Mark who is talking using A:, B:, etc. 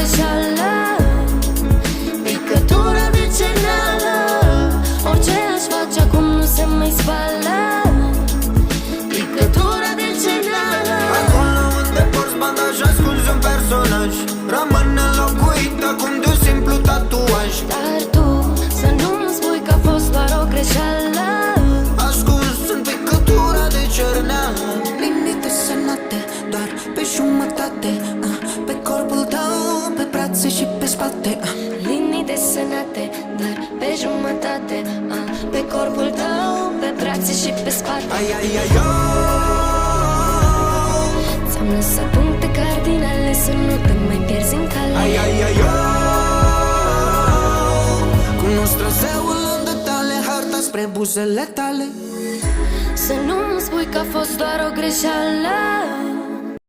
A: greșeală. Picătură de cenală, orice aș face acum nu se mai spală. Picătură de cenală.
B: Acolo unde porți bandaj, ascunzi un personaj, rămâne înlocuit acum de un simplu tatuaj.
A: Dar tu să nu-mi spui că a fost doar o greșeală.
B: Ascuns în picătura de cerneală. Linii desenate doar pe jumătate, pe corpul tău, pe brațe și pe spate.
A: Linii desenate doar pe jumătate, pe corpul tău, pe brațe și pe spate.
B: Ai, ai, ai,
A: ți-am lăsat puncte cardinale să nu te mai pierzi în cale.
B: ai, ai, ai, cunosc traseul în detale, harta spre buzele tale.
A: Să nu-mi spui că a fost doar o greșeală.